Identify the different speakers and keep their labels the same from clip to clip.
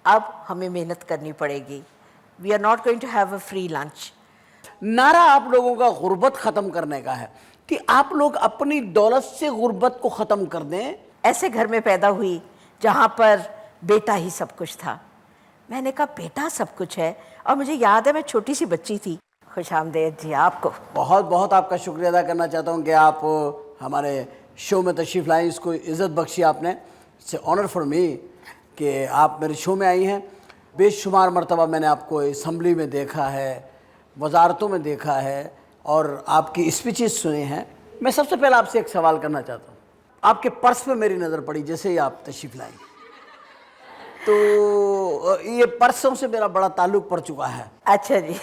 Speaker 1: अब हमें मेहनत करनी पड़ेगी। We are not going to have a free lunch.
Speaker 2: नारा आप लोगों का गुर्बत ख़त्म करने का है कि आप लोग अपनी दौलत से गुर्बत को ख़त्म कर दें।
Speaker 1: ऐसे घर में पैदा हुई जहाँ पर बेटा ही सब कुछ था। मैंने कहा बेटा सब कुछ है, और मुझे याद है मैं छोटी सी बच्ची थी। खुशामदेद जी आपको।
Speaker 2: बहुत बहुत आपका शुक्रिया अदा करना चाहता हूँ कि आप हमारे शो में तशरीफ़ लाई, इसको इज़्ज़त बख्शी आपने। इट्स ऑनर फॉर मी कि आप मेरे शो में आई हैं। बेशुमार मरतबा मैंने आपको असम्बली में देखा है, वजारतों में देखा है और आपकी स्पीचेस सुने हैं। मैं सबसे पहले आपसे एक सवाल करना चाहता हूँ। आपके पर्स पे मेरी नज़र पड़ी जैसे ही आप तशरीफ़ लाई, तो ये पर्सों से मेरा बड़ा ताल्लुक़ पड़ चुका है।
Speaker 1: अच्छा जी।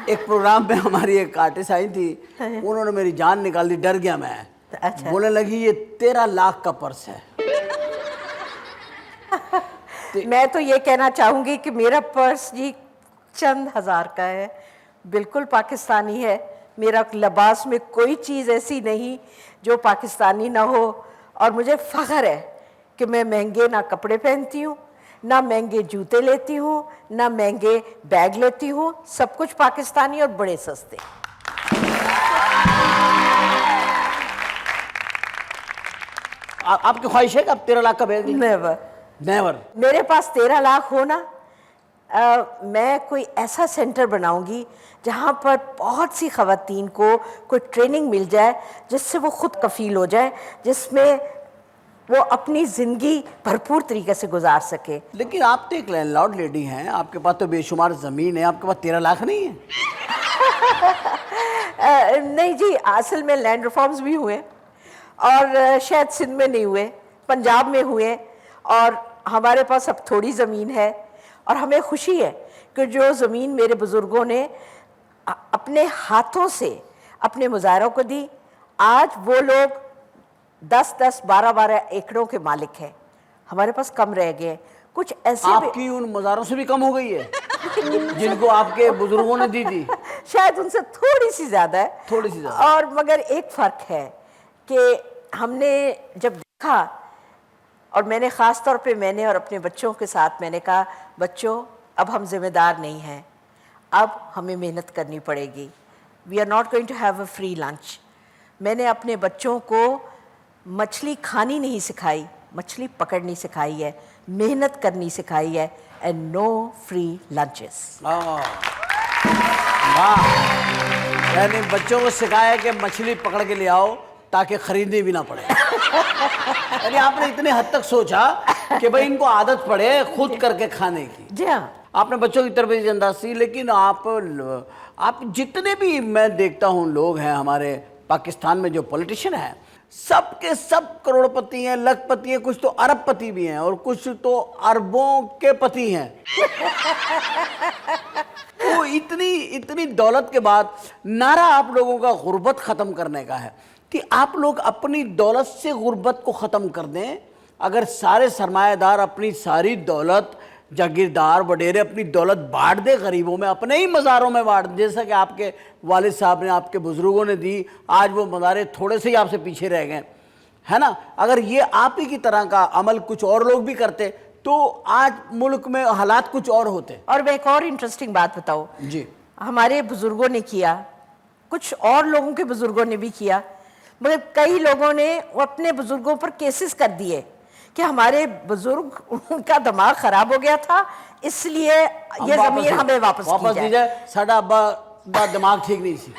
Speaker 2: एक प्रोग्राम में हमारी एक आर्टिस्ट आई थी, उन्होंने मेरी जान निकाल दी, डर गया मैं।
Speaker 1: अच्छा।
Speaker 2: बोलने लगी ये 13 लाख का पर्स है।
Speaker 1: मैं तो ये कहना चाहूँगी कि मेरा पर्स जी चंद हज़ार का है, बिल्कुल पाकिस्तानी है। मेरा लिबास में कोई चीज़ ऐसी नहीं जो पाकिस्तानी ना हो, और मुझे फ़ख्र है कि मैं महंगे ना कपड़े पहनती हूँ, ना महंगे जूते लेती हूँ, ना महंगे बैग लेती हूँ। सब कुछ पाकिस्तानी और बड़े सस्ते।
Speaker 2: आपकी ख्वाहिश है कि आप 13 लाख का बैग?
Speaker 1: नेवर।
Speaker 2: नेवर।
Speaker 1: मेरे पास 13 लाख हो ना, मैं कोई ऐसा सेंटर बनाऊंगी जहाँ पर बहुत सी ख़वातीन को कोई ट्रेनिंग मिल जाए जिससे वो खुद कफ़ील हो जाए, जिसमें वो अपनी ज़िंदगी भरपूर तरीके से गुजार सके।
Speaker 2: लेकिन आप तो एक लैंडलॉर्ड लेडी हैं, आपके पास तो बेशुमार ज़मीन है, आपके पास 13 लाख नहीं है?
Speaker 1: नहीं जी, असल में लैंड रिफॉर्म्स भी हुए, और शायद सिंध में नहीं हुए, पंजाब में हुए, और हमारे पास अब थोड़ी ज़मीन है। और हमें खुशी है कि जो ज़मीन मेरे बुज़ुर्गों ने अपने हाथों से अपने मुज़ाहिरों को दी, आज वो लोग 10-10, 12-12 एकड़ों के मालिक हैं। हमारे पास कम रह गए कुछ ऐसे।
Speaker 2: आपकी उन मज़ारों से भी कम हो गई है जिनको आपके बुजुर्गों ने दी थी?
Speaker 1: शायद उनसे थोड़ी सी ज़्यादा है,
Speaker 2: थोड़ी सी ज़्यादा।
Speaker 1: और मगर एक फ़र्क है कि हमने जब देखा, और मैंने ख़ास तौर पे मैंने और अपने बच्चों के साथ मैंने कहा, बच्चों अब हम ज़िम्मेदार नहीं हैं, अब हमें मेहनत करनी पड़ेगी। We are not going to have a free lunch. मैंने अपने बच्चों को मछली खानी नहीं सिखाई, मछली पकड़नी सिखाई है, मेहनत करनी सिखाई है, एंड नो फ्री लंचेस।
Speaker 2: वाह, यानी बच्चों को सिखाया कि मछली पकड़ के ले आओ ताकि खरीदनी भी ना पड़े। यानी आपने इतने हद तक सोचा कि भाई इनको आदत पड़े खुद करके खाने की।
Speaker 1: जी हाँ,
Speaker 2: आपने बच्चों की तरबियत अंदाज सी। लेकिन आप जितने भी मैं देखता हूँ लोग हैं हमारे पाकिस्तान में जो पॉलिटिशियन हैं, सब के सब करोड़पति हैं, लखपति हैं, कुछ तो अरबपति भी हैं और कुछ तो अरबों के पति हैं। तो इतनी दौलत के बाद नारा आप लोगों का गुर्बत ख़त्म करने का है कि आप लोग अपनी दौलत से गुर्बत को ख़त्म कर दें। अगर सारे सरमायादार अपनी सारी दौलत, जागीरदार वडेरे अपनी दौलत बांट दे गरीबों में, अपने ही मज़ारों में बांट दे, जैसा कि आपके वालिद साहब ने, आपके बुज़ुर्गों ने दी, आज वो मज़ारे थोड़े से ही आपसे पीछे रह गए, है ना। अगर ये आप ही की तरह का अमल कुछ और लोग भी करते तो आज मुल्क में हालात कुछ और होते।
Speaker 1: और मैं एक और इंटरेस्टिंग बात बताऊँ
Speaker 2: जी,
Speaker 1: हमारे बुज़ुर्गों ने किया, कुछ और लोगों के बुज़ुर्गों ने भी किया, मगर कई लोगों ने वो अपने बुज़ुर्गों पर केसेस कर दिए कि हमारे बुज़ुर्ग, उनका दिमाग ख़राब हो गया था, इसलिए ये ज़मीन हमें वापस की जाए।
Speaker 2: साडा अब्बा दिमाग ठीक नहीं सी।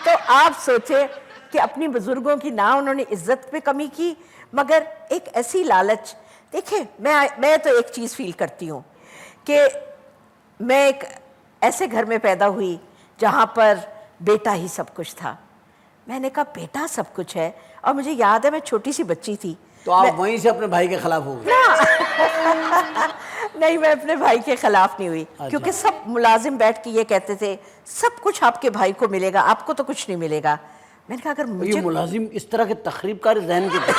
Speaker 1: तो आप सोचे कि अपनी बुज़ुर्गों की ना उन्होंने इज्जत पे कमी की, मगर एक ऐसी लालच। देखिए, मैं तो एक चीज़ फील करती हूँ कि मैं एक ऐसे घर में पैदा हुई जहाँ पर बेटा ही सब कुछ था। मैंने कहा बेटा सब कुछ है, और मुझे याद है मैं छोटी सी बच्ची थी।
Speaker 2: तो आप वहीं से अपने भाई के खिलाफ हो गए?
Speaker 1: नहीं, मैं अपने भाई के खिलाफ नहीं हुई। अच्छा। क्योंकि सब मुलाजिम बैठ के ये कहते थे सब कुछ आपके भाई को मिलेगा, आपको तो कुछ नहीं मिलेगा। मैंने कहा अगर मुझे,
Speaker 2: ये मुलाजिम इस तरह के तखरीबकार जहन के थे,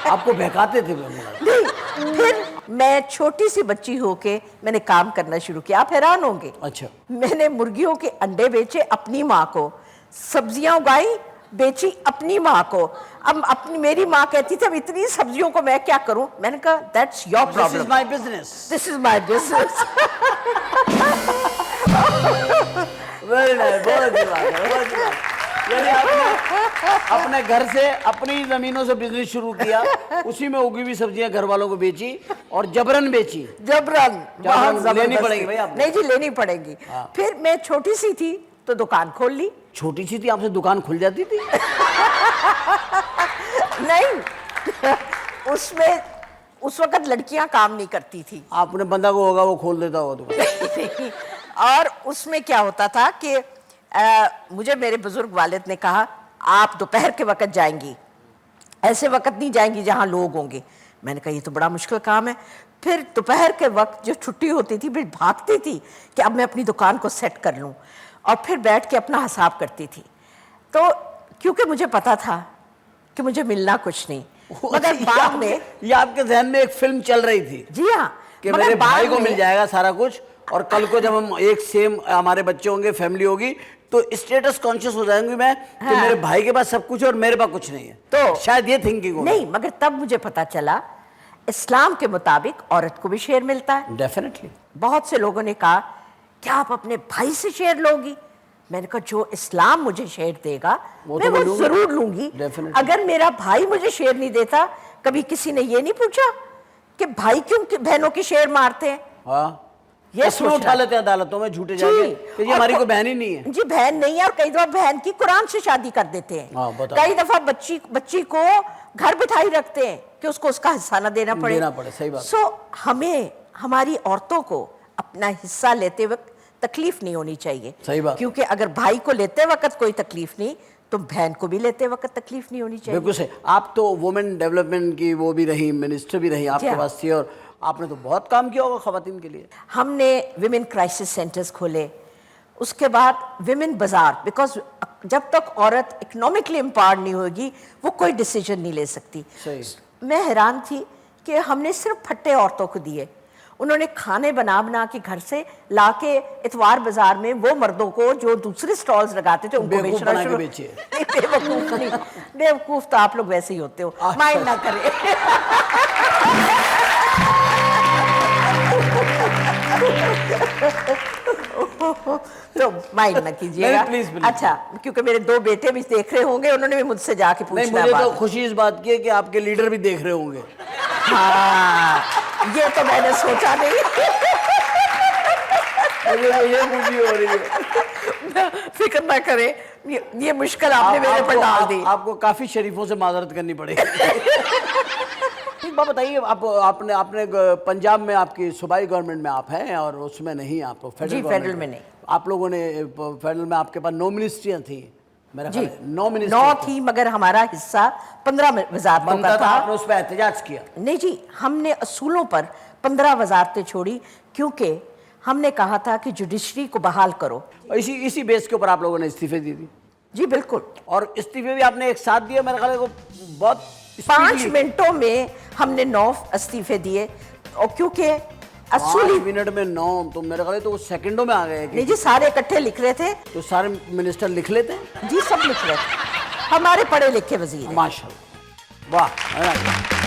Speaker 2: आपको बहकाते थे
Speaker 1: नहीं। फिर मैं छोटी सी बच्ची होके मैंने काम करना शुरू किया। आप हैरान होंगे।
Speaker 2: अच्छा।
Speaker 1: मैंने मुर्गियों के अंडे बेचे अपनी माँ को, सब्जियां उगाई, बेची अपनी माँ को। अब अपनी मेरी माँ कहती थी अब इतनी सब्जियों को मैं क्या करूं। मैंने कहा that's your
Speaker 2: this
Speaker 1: problem,
Speaker 2: is my business.
Speaker 1: This is my business.
Speaker 2: Very nice, बहुत अच्छी बात है, बहुत अच्छी बात। यानी आपने अपने घर से अपनी जमीनों से बिजनेस शुरू किया, उसी में उगी हुई सब्जियां घर वालों को बेची और जबरन बेची।
Speaker 1: जबरन
Speaker 2: लेनी पड़ेगी भाई आपको।
Speaker 1: नहीं जी, लेनी पड़ेगी।
Speaker 2: हाँ।
Speaker 1: फिर मैं छोटी सी थी तो दुकान खोल ली।
Speaker 2: छोटी सी थी, आपसे दुकान खुल जाती थी?
Speaker 1: नहीं, उसमें उस वक्त लड़कियां काम नहीं करती थी।
Speaker 2: आपने बंदा को होगा वो खोल देता होगा दुकान।
Speaker 1: और उसमें क्या होता था कि मुझे मेरे बुजुर्ग वालिद ने कहा आप दोपहर के वक्त जाएंगी, ऐसे वक्त नहीं जाएंगी जहां लोग होंगे। मैंने कहा ये तो बड़ा मुश्किल काम है। फिर दोपहर के वक्त जो छुट्टी होती थी मैं भागती थी कि अब मैं अपनी दुकान को सेट कर लूं, और फिर बैठ के अपना हिसाब करती थी। तो क्योंकि मुझे पता था कि मुझे मिलना कुछ नहीं, मगर बाद में
Speaker 2: ये आपके जहन में एक फिल्म चल रही थी
Speaker 1: जी हाँ,
Speaker 2: कि
Speaker 1: मगर
Speaker 2: मेरे भाई
Speaker 1: बाद
Speaker 2: को
Speaker 1: में-
Speaker 2: मिल जाएगा सारा कुछ, और कल को जब हम एक सेम हमारे बच्चे होंगे, फैमिली होगी, तो स्टेटस कॉन्शियस हो जाऊंगी मैं कि
Speaker 1: हाँ।
Speaker 2: मेरे भाई के पास सब कुछ है और मेरे पास कुछ नहीं है।
Speaker 1: तो
Speaker 2: शायद ये थिंकिंग होगी।
Speaker 1: नहीं, मगर तब मुझे पता चला इस्लाम के मुताबिक औरत को भी शेयर मिलता है।
Speaker 2: डेफिनेटली।
Speaker 1: बहुत से लोगों ने कहा क्या आप अपने भाई से शेयर लोगी? मैंने कहा जो इस्लाम मुझे शेयर देगा
Speaker 2: वो
Speaker 1: मैं
Speaker 2: तो मैं
Speaker 1: वो
Speaker 2: लूंगी।
Speaker 1: जरूर लूंगी।
Speaker 2: Definitely।
Speaker 1: अगर मेरा भाई मुझे शेयर नहीं देता, कभी किसी ने ये नहीं पूछा कि भाई क्यों बहनों की शेयर मारते हैं?
Speaker 2: हाँ,
Speaker 1: ये
Speaker 2: इसमें
Speaker 1: सोचना।
Speaker 2: उठा लेते हैं अदालतों में झूठे जाके कि ये
Speaker 1: और
Speaker 2: हमारी कोई बहन ही नहीं है।
Speaker 1: जी बहन नहीं है, और कई दफा बहन की कुरान से शादी कर देते हैं।
Speaker 2: हाँ, बताओ।
Speaker 1: कई दफा बच्ची को घर बिठाई रखते हैं कि उसको उसका हिस्सा ना देना पड़े।
Speaker 2: सही बात।
Speaker 1: सो हमें हमारी औरतों को अपना हिस्सा लेते वक्त तकलीफ नहीं होनी चाहिए।
Speaker 2: सही बात।
Speaker 1: क्योंकि अगर भाई को लेते वक्त कोई तकलीफ नहीं तो बहन को भी लेते वक्त तकलीफ नहीं होनी चाहिए।
Speaker 2: बिल्कुल सही। आप तो वुमेन डेवलपमेंट की वो भी रही, मिनिस्टर भी रही आपके
Speaker 1: हाँ।
Speaker 2: पास थी, और आपने तो बहुत काम किया होगा खवातीन के लिए।
Speaker 1: हमने विमेन क्राइसिस सेंटर्स खोले, उसके बाद विमेन बाजार, बिकॉज जब तक औरत इकोनॉमिकली एम्पावर्ड नहीं होगी वो कोई डिसीजन नहीं ले सकती।
Speaker 2: सही।
Speaker 1: मैं हैरान थी कि हमने सिर्फ फट्टे औरतों को दिए, उन्होंने खाने बना बना के घर से ला के इतवार बाजार में वो मर्दों को जो दूसरे स्टॉल्स लगाते थे उनको
Speaker 2: बेवकूफ
Speaker 1: बेचना
Speaker 2: बना के
Speaker 1: शुरू।
Speaker 2: बेचे।
Speaker 1: नहीं, बेवकूफ नहीं, बेवकूफ तो आप लोग वैसे ही होते हो, माइंड ना करें। तो माइंड ना कीजिएगा।
Speaker 2: नहीं, please, please।
Speaker 1: अच्छा, क्योंकि मेरे दो बेटे भी देख रहे होंगे, उन्होंने भी मुझसे जाके
Speaker 2: नहीं,
Speaker 1: पूछना
Speaker 2: मुझे
Speaker 1: है
Speaker 2: तो
Speaker 1: बात।
Speaker 2: खुशी इस बात की है कि आपके लीडर भी देख रहे होंगे।
Speaker 1: हाँ, ये तो मैंने सोचा नहीं।
Speaker 2: मुझे खुशी हो रही है।
Speaker 1: फिक्र ना करें, ये मुश्किल आपने मेरे पर डाल दी।
Speaker 2: आपको काफी शरीफों से माजरत करनी पड़ेगी। एक बात बताइए, आपने पंजाब में आपकी सूबाई गवर्नमेंट में आप हैं और उसमें नहीं, आप फेडरल
Speaker 1: जी,
Speaker 2: गवर्नमेंट
Speaker 1: फेडरल में नहीं।
Speaker 2: आप लोगों ने फेडरल में आपके पास 9 मिनिस्ट्रियां थी मेरा
Speaker 1: जी,
Speaker 2: ख्याल है, 9
Speaker 1: 9
Speaker 2: मिनिस्ट्रियां
Speaker 1: थी, मगर हमारा हिस्सा 15 वजारतों
Speaker 2: बनता
Speaker 1: का
Speaker 2: था,
Speaker 1: था।
Speaker 2: आपने उस पर एहतजाज किया।
Speaker 1: नहीं जी, हमने असूलों पर 15 वजारतें छोड़ी, क्योंकि हमने कहा था कि जुडिशरी को बहाल करो।
Speaker 2: और इसी बेस के ऊपर आप लोगों ने इस्तीफे दी थी,
Speaker 1: जी बिल्कुल।
Speaker 2: और इस्तीफे भी आपने एक साथ दिया मेरे ख्याल है, वो बहुत
Speaker 1: 5
Speaker 2: speedily।
Speaker 1: मिनटों में हमने 9 इस्तीफे दिए, और क्योंकि
Speaker 2: 5
Speaker 1: असूली
Speaker 2: मिनट में 9, तो मेरे ख्याल है तो वो सेकंडों में आ गए कि
Speaker 1: नहीं जी, सारे इकट्ठे लिख रहे थे।
Speaker 2: तो सारे मिनिस्टर लिख लेते हैं।
Speaker 1: जी सब लिख रहे थे, हमारे पढ़े लिखे वजीर हैं।
Speaker 2: माशाल्लाह, वाह।